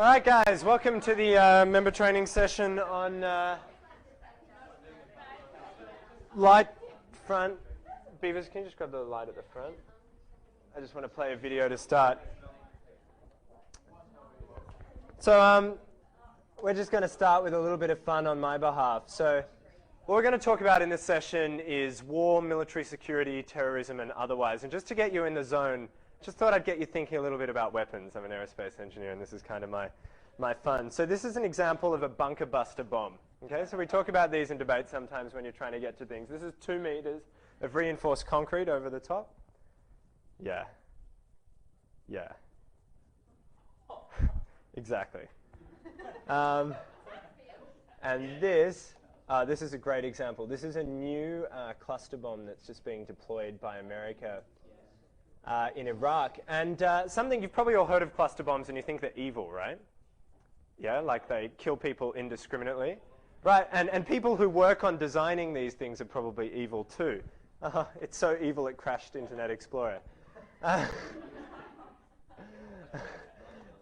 All right, guys, welcome to the member training session on light front. Beavers, can you just grab the light at the front? I just want to play a video to start. So we're just going to start with a little bit of fun on my behalf. So what we're going to talk about in this session is war, military security, terrorism, and otherwise. And just to get you in the zone, just thought I'd get you thinking a little bit about weapons. I'm an aerospace engineer, and this is kind of my fun. So this is an example of a bunker buster bomb. Okay, so we talk about these in debate sometimes when you're trying to get to things. This is 2 meters of reinforced concrete over the top. Yeah. Exactly. And this is a great example. This is a new cluster bomb that's just being deployed by America in Iraq. And something you've probably all heard of cluster bombs and you think they're evil, right? Yeah, like they kill people indiscriminately. Right, and people who work on designing these things are probably evil too. It's so evil it crashed Internet Explorer. All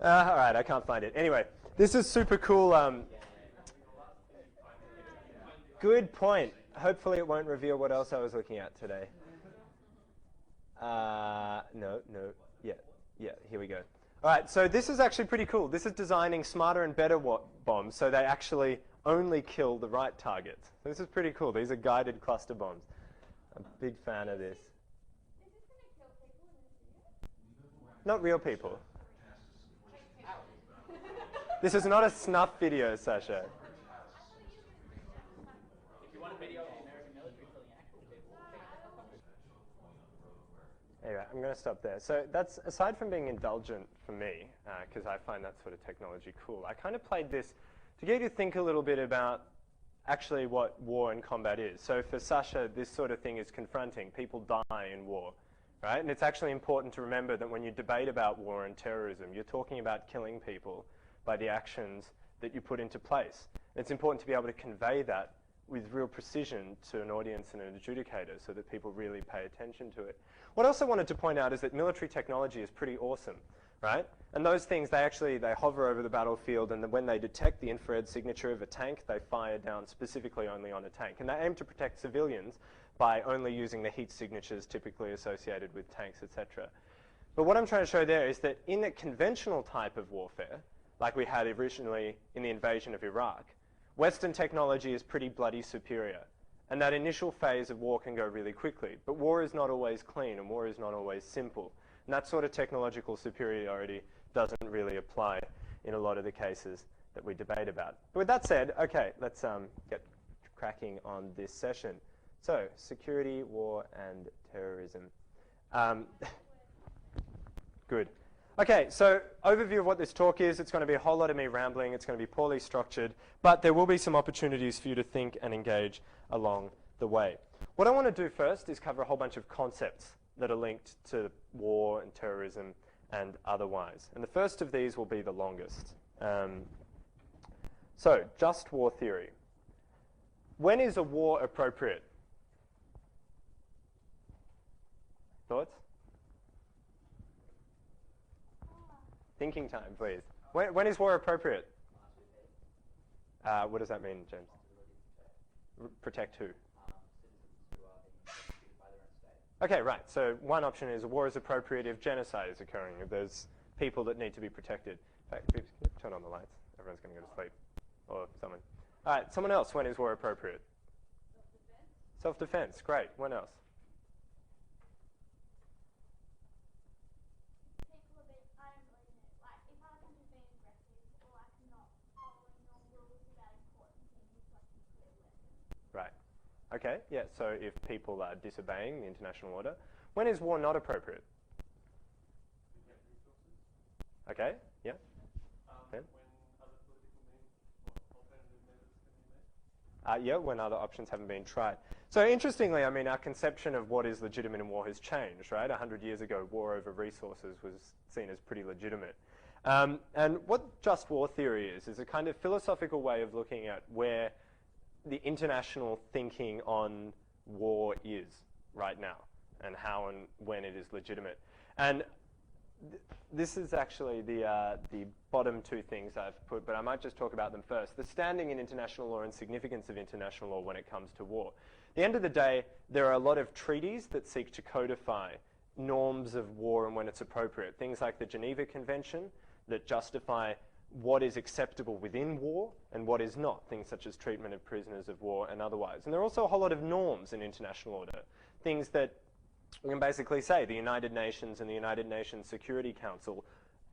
right, I can't find it. Anyway, this is super cool. Good point. Hopefully it won't reveal what else I was looking at today. No. Yeah, here we go. All right, so this is actually pretty cool. This is designing smarter and better bombs so they actually only kill the right targets. So this is pretty cool. These are guided cluster bombs. I'm a big fan of this. Is this going to kill people in this video? Not real people. This is not a snuff video, Sasha. If you want a video of the American military killing actual people, Anyway, I'm going to stop there. So that's, aside from being indulgent for me, because I find that sort of technology cool, I kind of played this to get you to think a little bit about actually what war and combat is. So for Sasha, this sort of thing is confronting. People die in war, right? And it's actually important to remember that when you debate about war and terrorism, you're talking about killing people by the actions that you put into place. And it's important to be able to convey that with real precision to an audience and an adjudicator so that people really pay attention to it. What I also wanted to point out is that military technology is pretty awesome, right? And those things, they hover over the battlefield, and then when they detect the infrared signature of a tank, they fire down specifically only on a tank. And they aim to protect civilians by only using the heat signatures typically associated with tanks, etc. But what I'm trying to show there is that in a conventional type of warfare, like we had originally in the invasion of Iraq, Western technology is pretty bloody superior. And that initial phase of war can go really quickly. But war is not always clean, and war is not always simple. And that sort of technological superiority doesn't really apply in a lot of the cases that we debate about. But with that said, okay, let's get cracking on this session. So, security, war, and terrorism. Good. Okay, so overview of what this talk is. It's going to be a whole lot of me rambling. It's going to be poorly structured, but there will be some opportunities for you to think and engage along the way. What I want to do first is cover a whole bunch of concepts that are linked to war and terrorism and otherwise. And the first of these will be the longest. So, just war theory. When is a war appropriate? Thoughts? Thinking time, please. When is war appropriate? What does that mean, James? Protect who? Okay, right. So one option is war is appropriate if genocide is occurring, if there's people that need to be protected. In fact, can you turn on the lights? Everyone's going to go to sleep. Or someone. All right, someone else. When is war appropriate? Self-defense. Self-defense, great. When else? Right. Okay, yeah, so if people are disobeying the international order. When is war not appropriate? Okay, yeah. When other political means or alternative methods can be made? Yeah, when other options haven't been tried. So interestingly, I mean, our conception of what is legitimate in war has changed, right? 100 years ago, war over resources was seen as pretty legitimate. And what just war theory is a kind of philosophical way of looking at where the international thinking on war is right now and how and when it is legitimate. And this is actually the bottom two things I've put, but I might just talk about them first. The standing in international law and significance of international law when it comes to war. At the end of the day, there are a lot of treaties that seek to codify norms of war and when it's appropriate. Things like the Geneva Convention that justify what is acceptable within war and what is not. Things such as treatment of prisoners of war and otherwise. And there are also a whole lot of norms in international order. Things that we can basically say the United Nations and the United Nations Security Council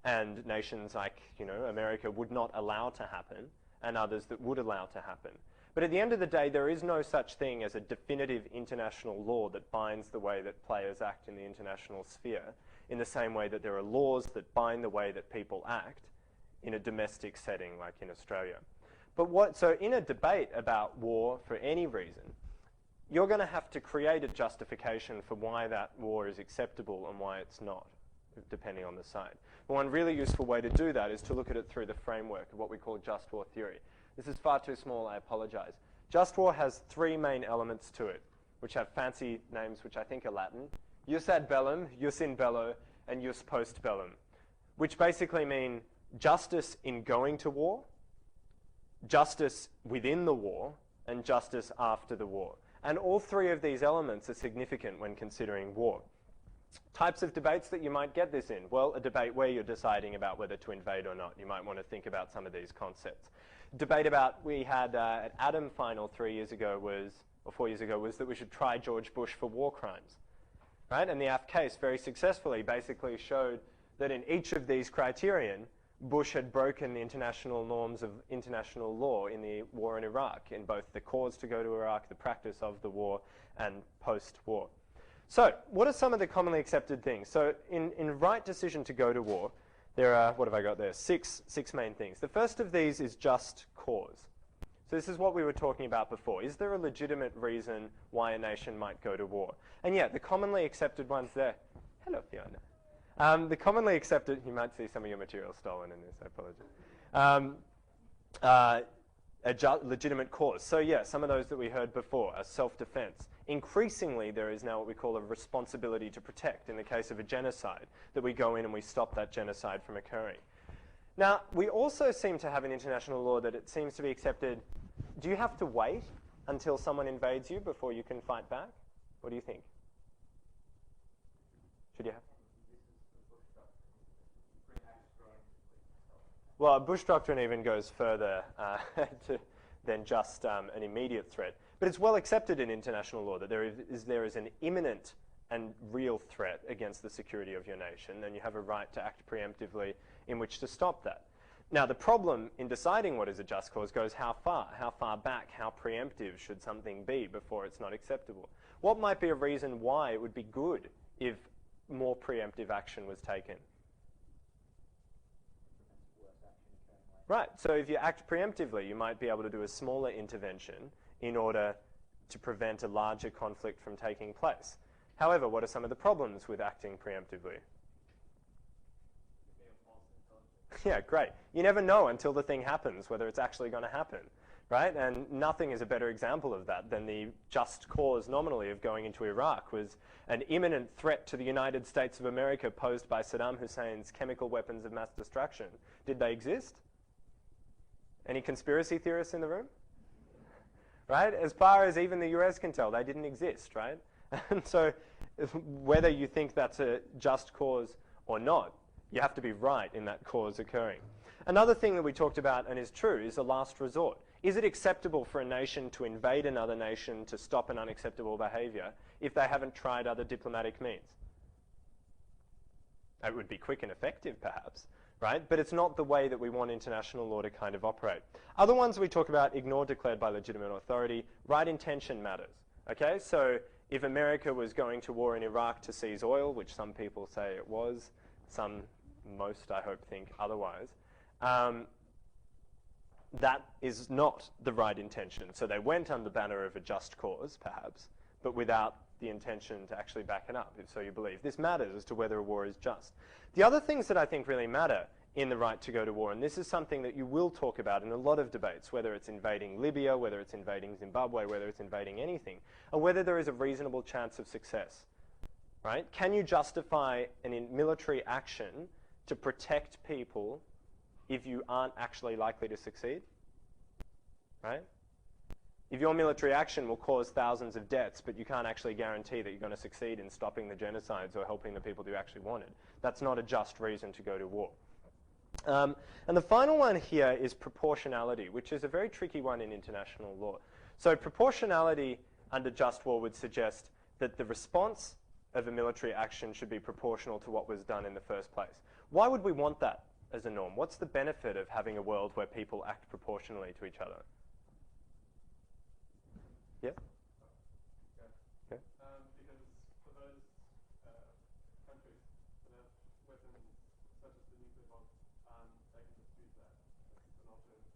and nations like, America would not allow to happen, and others that would allow to happen. But at the end of the day, there is no such thing as a definitive international law that binds the way that players act in the international sphere, in the same way that there are laws that bind the way that people act in a domestic setting like in Australia. So in a debate about war for any reason, you're going to have to create a justification for why that war is acceptable and why it's not, depending on the side. One really useful way to do that is to look at it through the framework of what we call just war theory. This is far too small, I apologize. Just war has three main elements to it, which have fancy names which I think are Latin. Jus ad bellum, jus in bello, and jus post bellum, which basically mean justice in going to war, justice within the war, and justice after the war. And all three of these elements are significant when considering war. Types of debates that you might get this in. Well, a debate where you're deciding about whether to invade or not. You might want to think about some of these concepts. Debate we had at Adam final 4 years ago was that we should try George Bush for war crimes. Right? And the AF case very successfully basically showed that in each of these criterion, Bush had broken the international norms of international law in the war in Iraq, in both the cause to go to Iraq, the practice of the war, and post-war. So, what are some of the commonly accepted things? So, in right decision to go to war, there are, what have I got there? Six main things. The first of these is just cause. So this is what we were talking about before. Is there a legitimate reason why a nation might go to war? And yeah, the commonly accepted ones there. Hello, Fiona. The commonly accepted, you might see some of your material stolen in this, I apologize. A legitimate cause. So yeah, some of those that we heard before are self-defense. Increasingly, there is now what we call a responsibility to protect in the case of a genocide, that we go in and we stop that genocide from occurring. Now, we also seem to have an international law that it seems to be accepted. Do you have to wait until someone invades you before you can fight back? What do you think? Should you have? Well, Bush doctrine even goes further than just an immediate threat. But it's well accepted in international law that there is an imminent and real threat against the security of your nation, and you have a right to act preemptively in which to stop that. Now, the problem in deciding what is a just cause goes how far back, how preemptive should something be before it's not acceptable? What might be a reason why it would be good if more preemptive action was taken? Right, so if you act preemptively, you might be able to do a smaller intervention in order to prevent a larger conflict from taking place. However, what are some of the problems with acting preemptively? Yeah, great. You never know until the thing happens whether it's actually going to happen, right? And nothing is a better example of that than the just cause nominally of going into Iraq was an imminent threat to the United States of America posed by Saddam Hussein's chemical weapons of mass destruction. Did they exist? Any conspiracy theorists in the room? Right? As far as even the US can tell, they didn't exist, right? And so whether you think that's a just cause or not, you have to be right in that cause occurring. Another thing that we talked about and is true is a last resort. Is it acceptable for a nation to invade another nation to stop an unacceptable behavior if they haven't tried other diplomatic means? It would be quick and effective, perhaps, right? But it's not the way that we want international law to kind of operate. Other ones we talk about, ignore declared by legitimate authority, right intention matters, okay? So if America was going to war in Iraq to seize oil, which some people say it was, most I hope think otherwise, that is not the right intention. So they went under the banner of a just cause, perhaps, but without the intention to actually back it up, if so you believe. This matters as to whether a war is just. The other things that I think really matter in the right to go to war, and this is something that you will talk about in a lot of debates, whether it's invading Libya, whether it's invading Zimbabwe, whether it's invading anything, or whether there is a reasonable chance of success. right? Can you justify military action to protect people if you aren't actually likely to succeed, right? If your military action will cause thousands of deaths, but you can't actually guarantee that you're going to succeed in stopping the genocides or helping the people you actually wanted, that's not a just reason to go to war. And the final one here is proportionality, which is a very tricky one in international law. So proportionality under just war would suggest that the response of a military action should be proportional to what was done in the first place. Why would we want that as a norm? What's the benefit of having a world where people act proportionally to each other? Yeah? Okay. Because for those countries that have weapons such as the nuclear bomb, they can just use that as an alternative.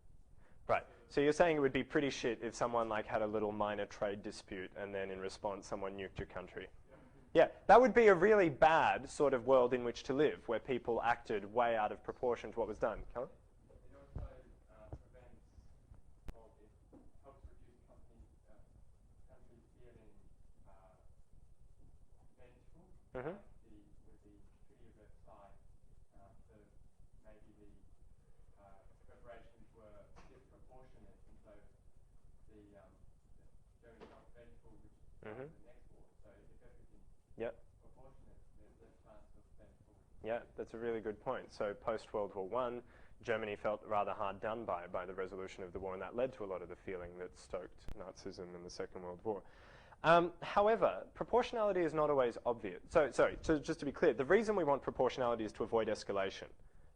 Right. So you're saying it would be pretty shit if someone like had a little minor trade dispute and then in response someone nuked your country. Yeah, that would be a really bad sort of world in which to live, where people acted way out of proportion to what was done. Callum? It also prevents, or it helps reduce countries feeling vengeful. Mm-hmm. With the Treaty of Versailles, maybe the reparations were disproportionate, and so the Germans got vengeful, which Mm-hmm. the next war. So if everything Yep. proportionate, there's less chance of vengeful. Yeah, that's a really good point. So post-World War I, Germany felt rather hard done by the resolution of the war, and that led to a lot of the feeling that stoked Nazism in the Second World War. However, proportionality is not always obvious. So just to be clear, the reason we want proportionality is to avoid escalation,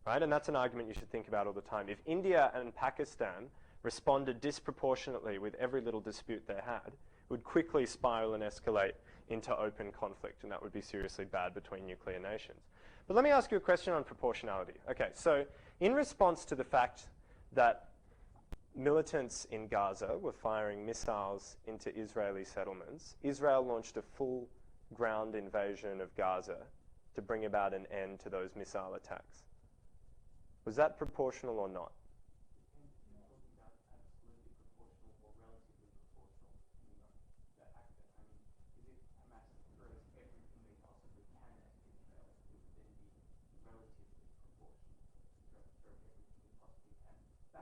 right? And that's an argument you should think about all the time. If India and Pakistan responded disproportionately with every little dispute they had, it would quickly spiral and escalate into open conflict, and that would be seriously bad between nuclear nations. But let me ask you a question on proportionality. Okay, so in response to the fact that militants in Gaza were firing missiles into Israeli settlements, Israel launched a full ground invasion of Gaza to bring about an end to those missile attacks. Was that proportional or not?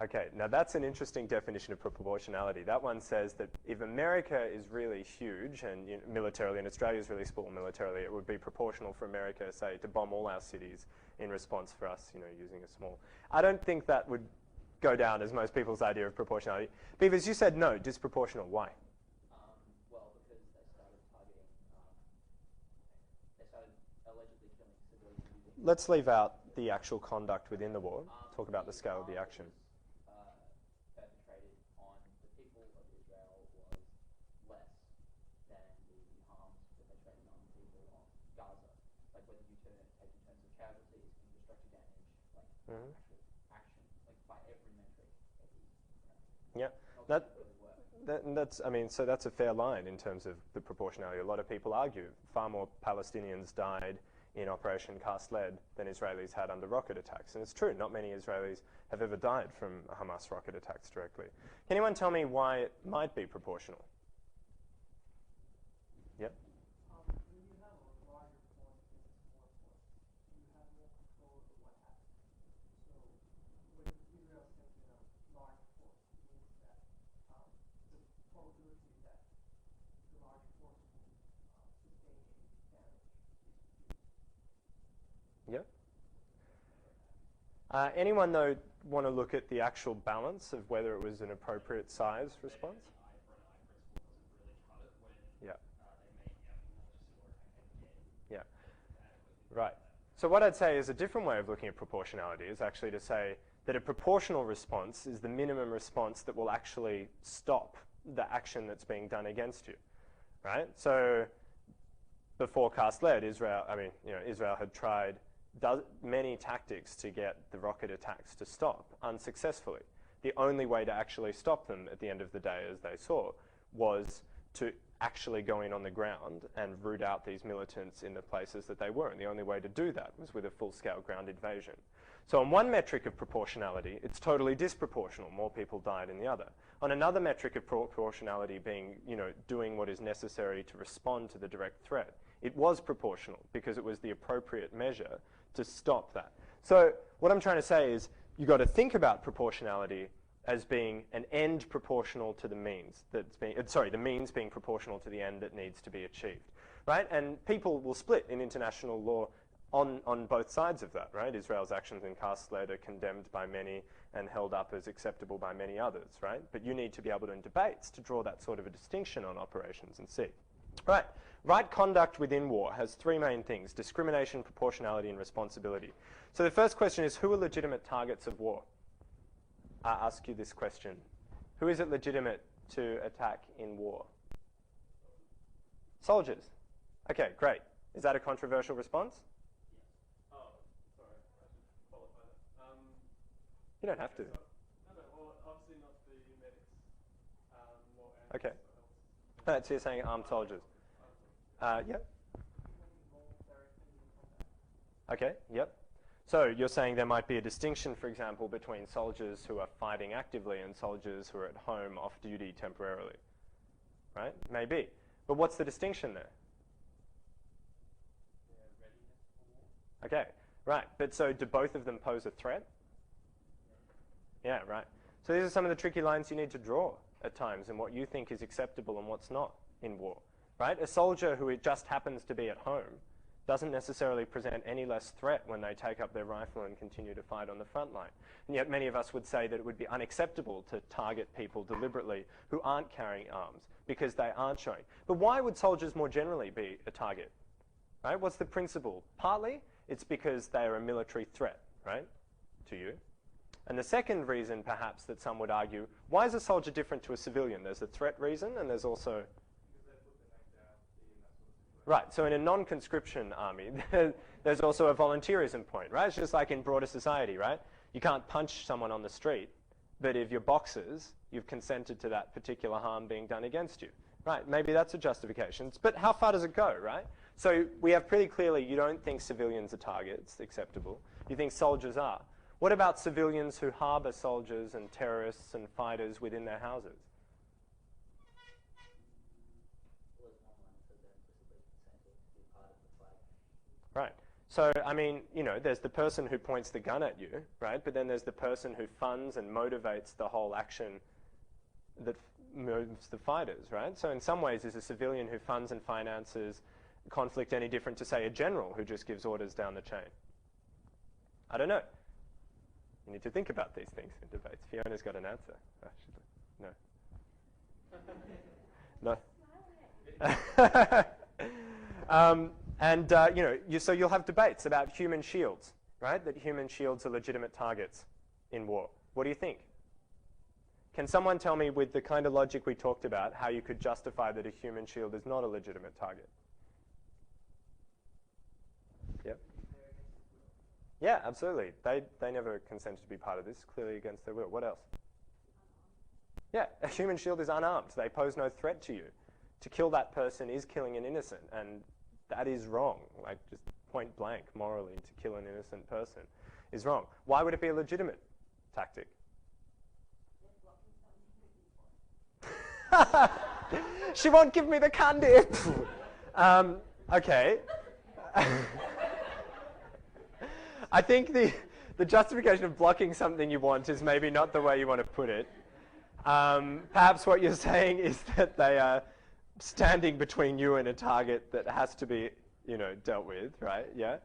Okay, now that's an interesting definition of proportionality. That one says that if America is really huge and militarily, and Australia is really small militarily, it would be proportional for America, say, to bomb all our cities in response for us, using a small. I don't think that would go down as most people's idea of proportionality. Beavers, you said no, disproportional. Why? Well, because they started targeting, they started allegedly killing civilians using... Let's leave out the actual conduct within the war. Talk about the scale of the action. Perpetrated on the people of Israel was less than the harms perpetrated on the people of Gaza. Like whether you take in terms of casualties, infrastructure damage, like actual action, like by every metric. Yeah, so that's a fair line in terms of the proportionality. A lot of people argue far more Palestinians died in Operation Cast Lead than Israelis had under rocket attacks. And it's true, not many Israelis have ever died from Hamas rocket attacks directly. Can anyone tell me why it might be proportional? Yep. When you have a larger force against a smaller force, you have more control over what happens. So with Israel sending a large force, it means that the probability that the large force will sustain any damage is reduced. Yep. Anyone, though, want to look at the actual balance of whether it was an appropriate size response? Yeah. Yeah. Right. So what I'd say is a different way of looking at proportionality is actually to say that a proportional response is the minimum response that will actually stop the action that's being done against you, right? So before Cast Lead, Israel had tried many tactics to get the rocket attacks to stop unsuccessfully. The only way to actually stop them at the end of the day, as they saw, was to actually go in on the ground and root out these militants in the places that they were. And the only way to do that was with a full-scale ground invasion. So on one metric of proportionality, it's totally disproportional. More people died in the other. On another metric of proportionality being, doing what is necessary to respond to the direct threat, it was proportional because it was the appropriate measure to stop that. So what I'm trying to say is you've got to think about proportionality as being an end proportional to the means that's being, the means being proportional to the end that needs to be achieved, right? And people will split in international law on both sides of that, right? Israel's actions in Castlet are condemned by many and held up as acceptable by many others, right? But you need to be able to, in debates, to draw that sort of a distinction on operations and see. Right. Right conduct within war has three main things: discrimination, proportionality, and responsibility. So the first question is, who are legitimate targets of war? I ask you this question. Who is it legitimate to attack in war? Soldiers. Okay, great. Is that a controversial response? Oh, sorry, I should qualify that. You don't have to. No, well, obviously not the medics. More Okay. else. So you're saying armed soldiers. Yep. Okay, yep. So you're saying there might be a distinction, for example, between soldiers who are fighting actively and soldiers who are at home off duty temporarily, right? Maybe. But what's the distinction there? Okay, right. But so do both of them pose a threat? Yeah, right. So these are some of the tricky lines you need to draw at times and what you think is acceptable and what's not in war, right? A soldier who just happens to be at home doesn't necessarily present any less threat when they take up their rifle and continue to fight on the front line. And yet many of us would say that it would be unacceptable to target people deliberately who aren't carrying arms because they aren't showing. But why would soldiers more generally be a target? Right? What's the principle? Partly, it's because they are a military threat, right, to you. And the second reason, perhaps, that some would argue, why is a soldier different to a civilian? There's a threat reason, and there's also... Right, so in a non-conscription army, there's also a volunteerism point, right? It's just like in broader society, right? You can't punch someone on the street, but if you're boxers, you've consented to that particular harm being done against you. Right, maybe that's a justification, but how far does it go, right? So we have pretty clearly, you don't think civilians are targets, acceptable. You think soldiers are. What about civilians who harbour soldiers and terrorists and fighters within their houses? Right. So, I mean, you know, there's the person who points the gun at you, right? But then there's the person who funds and motivates the whole action that moves the fighters, right? So in some ways, is a civilian who funds and finances conflict any different to, say, a general who just gives orders down the chain? I don't know. You need to think about these things in debates. Fiona's got an answer. No. You know, so you'll have debates about human shields, right? That human shields are legitimate targets in war. What do you think? Can someone tell me, with the kind of logic we talked about, how you could justify that a human shield is not a legitimate target? Yep. Yeah, absolutely. They never consented to be part of this, clearly against their will. What else? Yeah, a human shield is unarmed. They pose no threat to you. To kill that person is killing an innocent, and that is wrong. Like, just point blank, morally, to kill an innocent person is wrong. Why would it be a legitimate tactic? She won't give me the candy. Okay. I think the justification of blocking something you want is maybe not the way you want to put it. Perhaps what you're saying is that they are standing between you and a target that has to be, you know, dealt with, right? Yeah.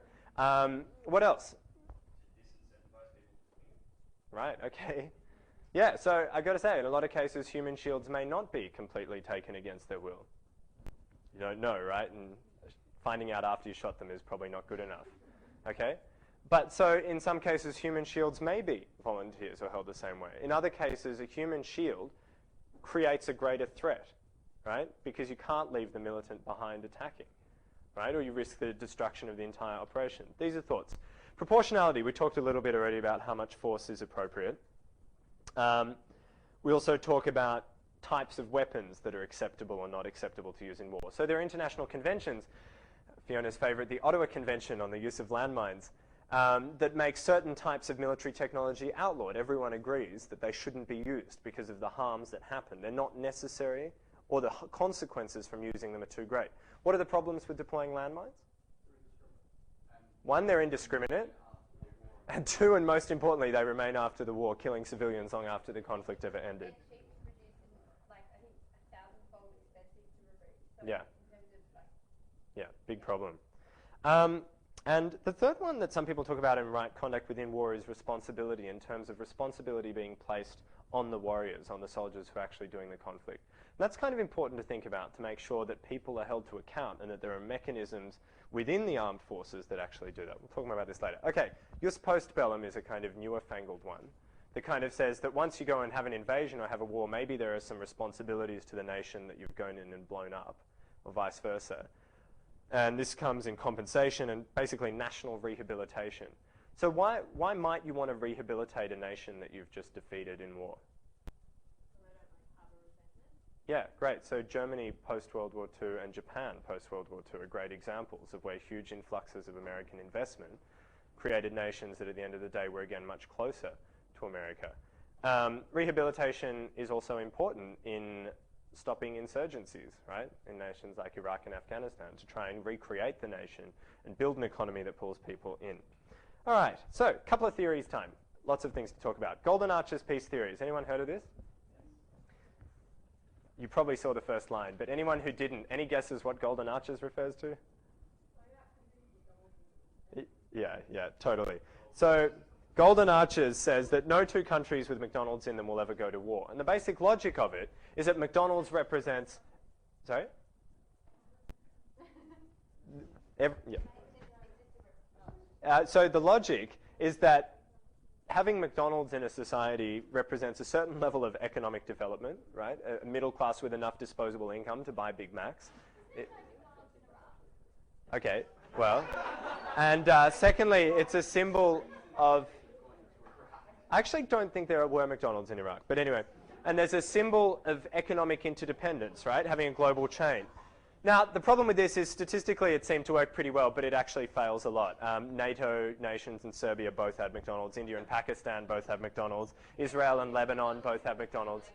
What else? Right, okay. Yeah, so I got to say, in a lot of cases, human shields may not be completely taken against their will. You don't know, right? And finding out after you shot them is probably not good enough. Okay? But so in some cases, human shields may be volunteers or held the same way. In other cases, a human shield creates a greater threat, right? Because you can't leave the militant behind attacking, right? Or you risk the destruction of the entire operation. These are thoughts. Proportionality, we talked a little bit already about how much force is appropriate. We also talk about types of weapons that are acceptable or not acceptable to use in war. So there are international conventions, Fiona's favorite, the Ottawa Convention on the use of landmines, that make certain types of military technology outlawed. Everyone agrees that they shouldn't be used because of the harms that happen. They're not necessary, or the consequences from using them are too great. What are the problems with deploying landmines? They're indiscriminate. One, they're indiscriminate. And two, and most importantly, they remain after the war, killing civilians long after the conflict ever ended. Yeah. Yeah, big problem. And the third one that some people talk about in right conduct within war is responsibility, in terms of responsibility being placed on the warriors, on the soldiers who are actually doing the conflict. And that's kind of important to think about, to make sure that people are held to account and that there are mechanisms within the armed forces that actually do that. We'll talk more about this later. Okay, jus post bellum is a kind of newer fangled one that kind of says that once you go and have an invasion or have a war, maybe there are some responsibilities to the nation that you've gone in and blown up, or vice versa. And this comes in compensation and basically national rehabilitation. So why might you want to rehabilitate a nation that you've just defeated in war? Yeah, great. So Germany post-World War II and Japan post-World War II are great examples of where huge influxes of American investment created nations that at the end of the day were again much closer to America. Rehabilitation is also important in stopping insurgencies, right, in nations like Iraq and Afghanistan, to try and recreate the nation and build an economy that pulls people in. All right, so a couple of theories time. Lots of things to talk about. Golden Arches peace theories. Anyone heard of this? You probably saw the first line, but anyone who didn't, any guesses what Golden Arches refers to? Yeah, totally. So Golden Arches says that no two countries with McDonald's in them will ever go to war. And the basic logic of it is that McDonald's represents... Sorry? So the logic is that having McDonald's in a society represents a certain level of economic development, right? A middle class with enough disposable income to buy Big Macs. Okay, well. And secondly, it's a symbol of... I actually don't think there were McDonald's in Iraq, but anyway. And there's a symbol of economic interdependence, right? Having a global chain. Now, the problem with this is statistically it seemed to work pretty well, but it actually fails a lot. NATO nations and Serbia both had McDonald's. India and Pakistan both have McDonald's. Israel and Lebanon both have McDonald's.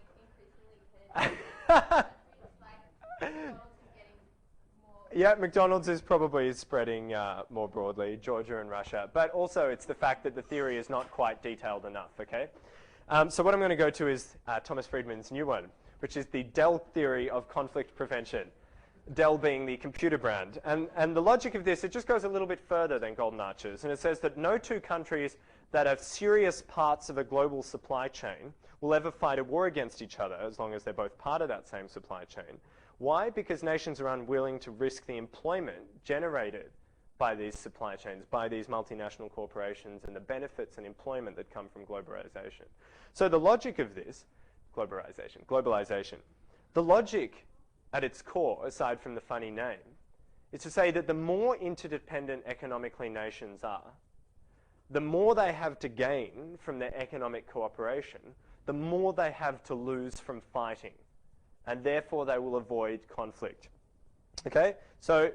Yeah, McDonald's is probably spreading more broadly, Georgia and Russia. But also it's the fact that the theory is not quite detailed enough, okay? So what I'm going to go to is Thomas Friedman's new one, which is the Dell theory of conflict prevention. Dell being the computer brand. And the logic of this, it just goes a little bit further than Golden Arches. And it says that no two countries that have serious parts of a global supply chain will ever fight a war against each other as long as they're both part of that same supply chain. Why? Because nations are unwilling to risk the employment generated by these supply chains, by these multinational corporations, and the benefits and employment that come from globalization. So the logic of this, globalization, the logic at its core, aside from the funny name, is to say that the more interdependent economically nations are, the more they have to gain from their economic cooperation, the more they have to lose from fighting. And therefore they will avoid conflict. Okay? So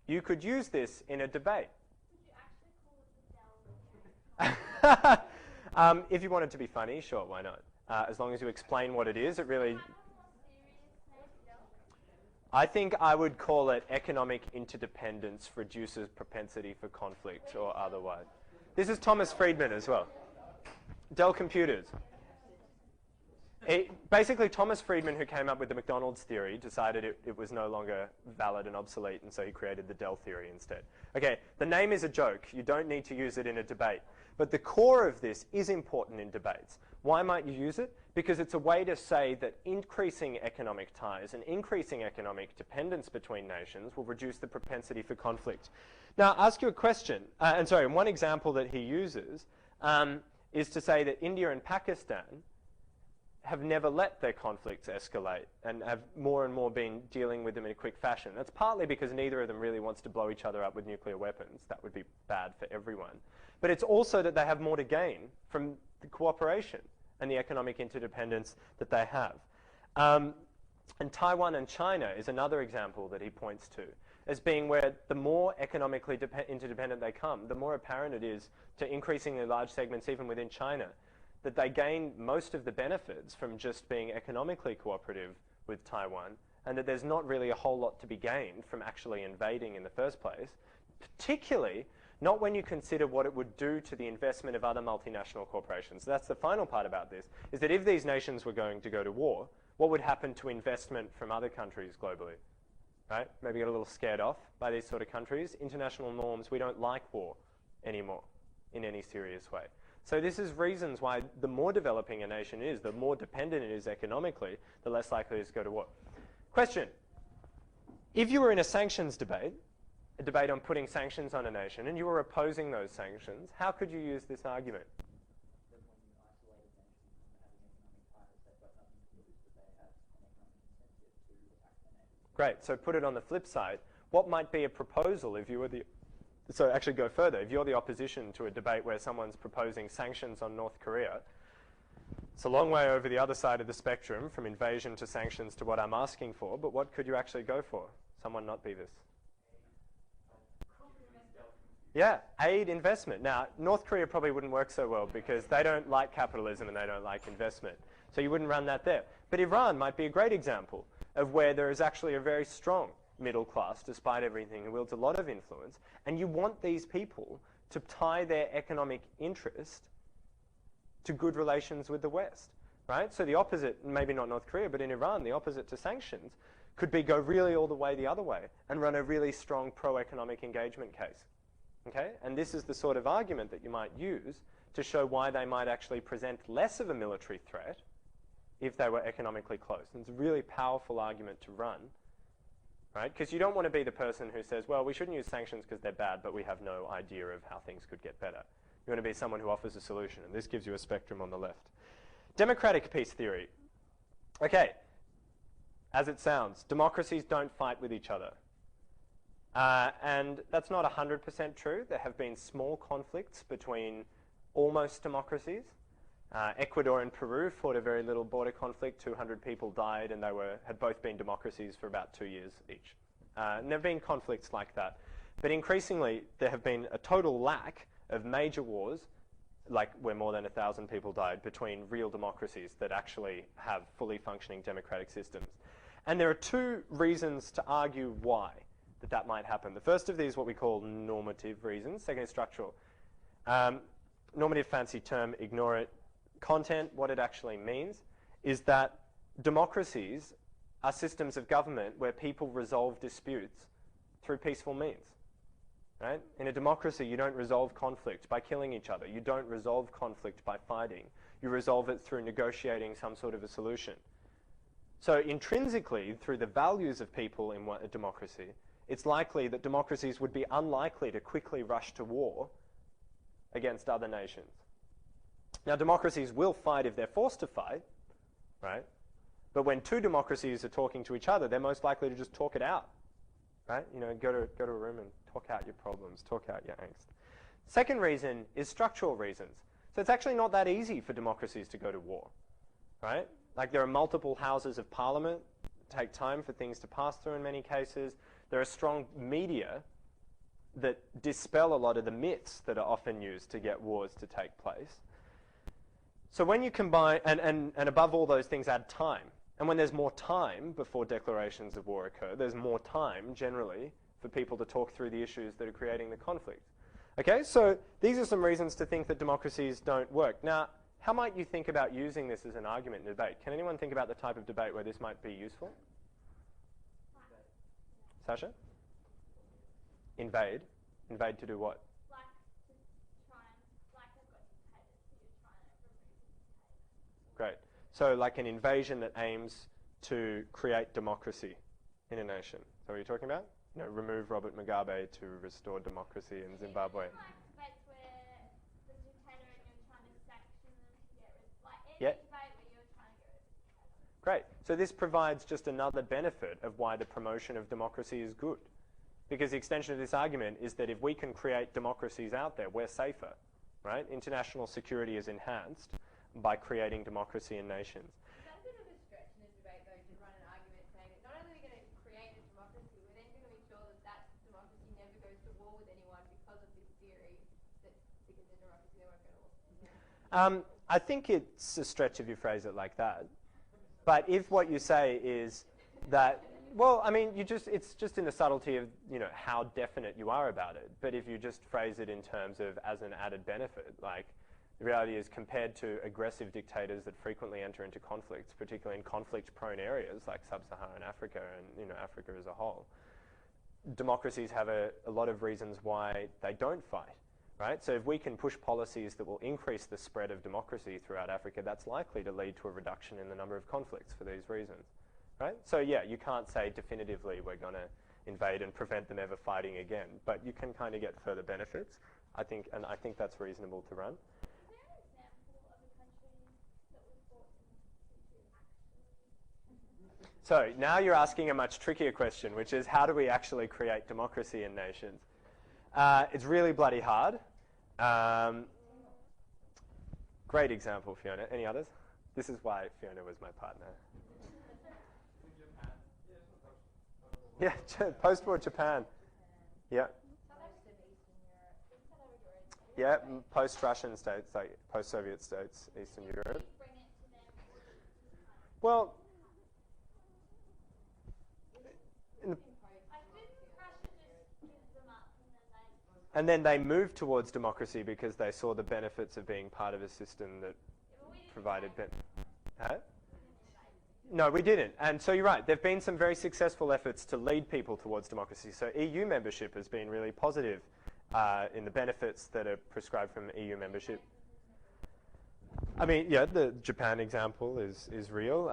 you could use this in a debate. Would you actually call it the Dell? If you want it to be funny, sure, why not? As long as you explain what it is, it really... I think I would call it economic interdependence reduces propensity for conflict or otherwise. This is Thomas Friedman as well. Dell Computers. Basically, Thomas Friedman, who came up with the McDonald's theory, decided it was no longer valid and obsolete, and so he created the Dell theory instead. Okay, the name is a joke. You don't need to use it in a debate. But the core of this is important in debates. Why might you use it? Because it's a way to say that increasing economic ties and increasing economic dependence between nations will reduce the propensity for conflict. Now, I'll ask you a question. One example that he uses is to say that India and Pakistan have never let their conflicts escalate and have more and more been dealing with them in a quick fashion. That's partly because neither of them really wants to blow each other up with nuclear weapons. That would be bad for everyone. But it's also that they have more to gain from the cooperation and the economic interdependence that they have. And Taiwan and China is another example that he points to as being where the more economically interdependent they come, the more apparent it is to increasingly large segments even within China that they gain most of the benefits from just being economically cooperative with Taiwan and that there's not really a whole lot to be gained from actually invading in the first place, particularly not when you consider what it would do to the investment of other multinational corporations. So that's the final part about this, is that if these nations were going to go to war, what would happen to investment from other countries globally? Right? Maybe get a little scared off by these sort of countries. International norms, we don't like war anymore in any serious way. So this is reasons why the more developing a nation is, the more dependent it is economically, the less likely it is to go to war. Question. If you were in a sanctions debate, a debate on putting sanctions on a nation, and you were opposing those sanctions, how could you use this argument? That when you isolate a nation from having economic ties, they've got nothing to lose, but they have an economic incentive to attack their neighbours. Great. So put it on the flip side. What might be a proposal if you were the... So actually go further. If you're the opposition to a debate where someone's proposing sanctions on North Korea, it's a long way over the other side of the spectrum from invasion to sanctions to what I'm asking for, but what could you actually go for? Someone not be this. Yeah, aid investment. Now, North Korea probably wouldn't work so well because they don't like capitalism and they don't like investment. So you wouldn't run that there. But Iran might be a great example of where there is actually a very strong middle class, despite everything, who wields a lot of influence. And you want these people to tie their economic interest to good relations with the West, right? So the opposite, maybe not North Korea, but in Iran, the opposite to sanctions could be go really all the other way and run a really strong pro-economic engagement case. Okay? And this is the sort of argument that you might use to show why they might actually present less of a military threat if they were economically close. And it's a really powerful argument to run, right? Because you don't want to be the person who says, well, we shouldn't use sanctions because they're bad, but we have no idea of how things could get better. You want to be someone who offers a solution, and this gives you a spectrum on the left. Democratic peace theory. Okay, as it sounds, democracies don't fight with each other. And that's not 100% true. There have been small conflicts between almost democracies. Ecuador and Peru fought a very little border conflict. 200 people died, and they had both been democracies for about 2 years each. And there have been conflicts like that. But increasingly, there have been a total lack of major wars, like where more than 1,000 people died, between real democracies that actually have fully functioning democratic systems. And there are two reasons to argue why that might happen. The first of these is what we call normative reasons. Second is structural. Normative, fancy term, ignore it. Content, what it actually means, is that democracies are systems of government where people resolve disputes through peaceful means. Right? In a democracy, you don't resolve conflict by killing each other. You don't resolve conflict by fighting. You resolve it through negotiating some sort of a solution. So intrinsically, through the values of people in a democracy, it's likely that democracies would be unlikely to quickly rush to war against other nations. Now, democracies will fight if they're forced to fight, right? But when two democracies are talking to each other, they're most likely to just talk it out, right? You know, go to a room and talk out your problems, talk out your angst. Second reason is structural reasons. So it's actually not that easy for democracies to go to war, right? Like there are multiple houses of parliament, take time for things to pass through in many cases. There are strong media that dispel a lot of the myths that are often used to get wars to take place. So when you combine, and above all those things, add time. And when there's more time before declarations of war occur, there's more time, generally, for people to talk through the issues that are creating the conflict. Okay, so these are some reasons to think that democracies don't work. Now, how might you think about using this as an argument in debate? Can anyone think about the type of debate where this might be useful? Sasha? Invade. Invade to do what? Like to try and, like they've got dictators, so you're trying to remove the dictator. Great. So like an invasion that aims to create democracy in a nation. Is that what you're talking about? You know, remove Robert Mugabe to restore democracy in Zimbabwe. Like debates where the dictator and you're trying to sanction them to get rid of, like any Yeah. debate where you're trying to get rid of the dictator. Great. So this provides just another benefit of why the promotion of democracy is good. Because the extension of this argument is that if we can create democracies out there, we're safer, right? International security is enhanced by creating democracy in nations. Is that a bit of a stretch in a debate, though, to run an argument saying that not only are we going to create a democracy, we're then going to ensure that that democracy never goes to war with anyone because of this theory that because they're democracy, they won't go to war? I think it's a stretch if you phrase it like that. But if what you say is that, well, I mean, it's just in the subtlety of, how definite you are about it. But if you just phrase it in terms of as an added benefit, like the reality is compared to aggressive dictators that frequently enter into conflicts, particularly in conflict-prone areas like sub-Saharan Africa and, Africa as a whole, democracies have a lot of reasons why they don't fight, right? So if we can push policies that will increase the spread of democracy throughout Africa, that's likely to lead to a reduction in the number of conflicts for these reasons, right? So yeah, you can't say definitively we're going to invade and prevent them ever fighting again, but you can kind of get further benefits, I think that's reasonable to run. Is there an example of a country that was forced into actually? So now you're asking a much trickier question, which is how do we actually create democracy in nations? It's really bloody hard. Great example, Fiona. Any others? This is why Fiona was my partner. Yeah, post-war Japan. Yeah. Yeah, post-Russian states, like post-Soviet states, Eastern Europe. Well, and then they moved towards democracy because they saw the benefits of being part of a system that provided No, we didn't. And so you're right. There have been some very successful efforts to lead people towards democracy. So EU membership has been really positive in the benefits that are prescribed from EU membership. I mean, yeah, the Japan example is real.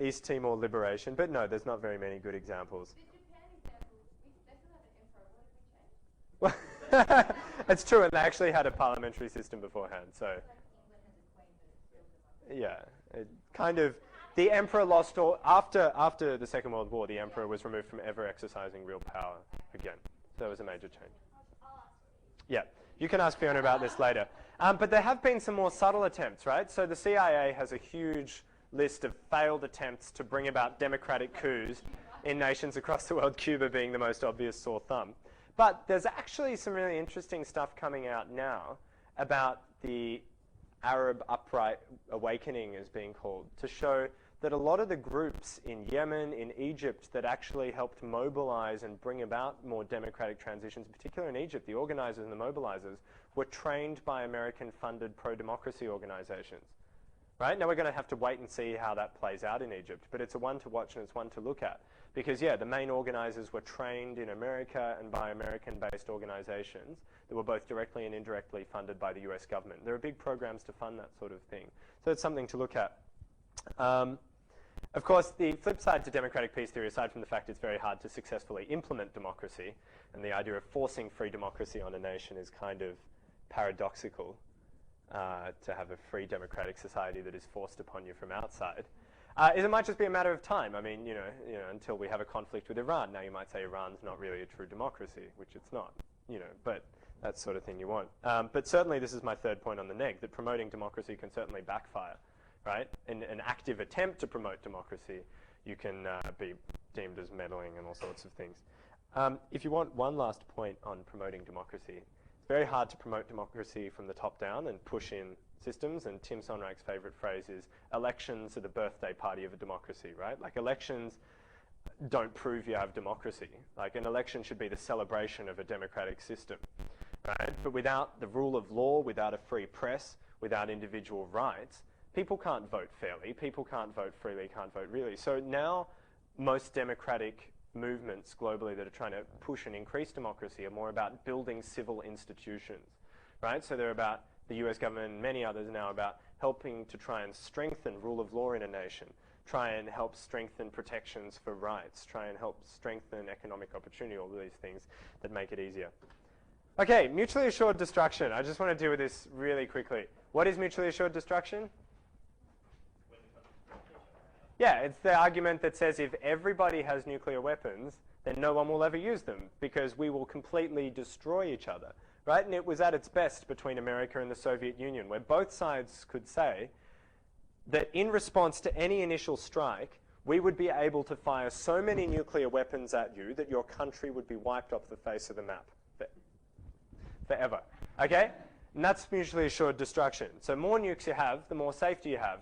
East Timor liberation. But no, there's not very many good examples. The Japan example, they still have an emperor. What did we change? It's true, and they actually had a parliamentary system beforehand. So, yeah, it kind of. The emperor lost all after the Second World War. The emperor was removed from ever exercising real power again. So that was a major change. Yeah, you can ask Fiona about this later. But there have been some more subtle attempts, right? So the CIA has a huge list of failed attempts to bring about democratic coups in nations across the world, Cuba being the most obvious sore thumb. But there's actually some really interesting stuff coming out now about the Arab Upright Awakening, as being called, to show that a lot of the groups in Yemen, in Egypt, that actually helped mobilize and bring about more democratic transitions, particularly in Egypt, the organizers and the mobilizers, were trained by American-funded pro-democracy organizations. Right? Now we're going to have to wait and see how that plays out in Egypt, but it's a one to watch and it's one to look at. Because, yeah, the main organizers were trained in America and by American-based organizations that were both directly and indirectly funded by the US government. There are big programs to fund that sort of thing. So it's something to look at. Of course, the flip side to democratic peace theory, aside from the fact it's very hard to successfully implement democracy, and the idea of forcing free democracy on a nation is kind of paradoxical, to have a free democratic society that is forced upon you from outside, is it might just be a matter of time. I mean, until we have a conflict with Iran. Now, you might say Iran's not really a true democracy, which it's not, but that's sort of thing you want. But certainly this is my third point on the neg, that promoting democracy can certainly backfire, right? In an active attempt to promote democracy, you can be deemed as meddling and all sorts of things. If you want one last point on promoting democracy, it's very hard to promote democracy from the top down and push in systems, and Tim Sonrak's favorite phrase is, elections are the birthday party of a democracy, right? Like, elections don't prove you have democracy. Like, an election should be the celebration of a democratic system, right? But without the rule of law, without a free press, without individual rights, people can't vote fairly, people can't vote freely, can't vote really. So now most democratic movements globally that are trying to push and increase democracy are more about building civil institutions, right? So they're about the US government and many others now about helping to try and strengthen rule of law in a nation, try and help strengthen protections for rights, try and help strengthen economic opportunity, all of these things that make it easier. Okay, mutually assured destruction. I just want to deal with this really quickly. What is mutually assured destruction? Yeah, it's the argument that says if everybody has nuclear weapons, then no one will ever use them because we will completely destroy each other, right? And it was at its best between America and the Soviet Union, where both sides could say that in response to any initial strike, we would be able to fire so many nuclear weapons at you that your country would be wiped off the face of the map forever, okay? And that's mutually assured destruction. So more nukes you have, the more safety you have.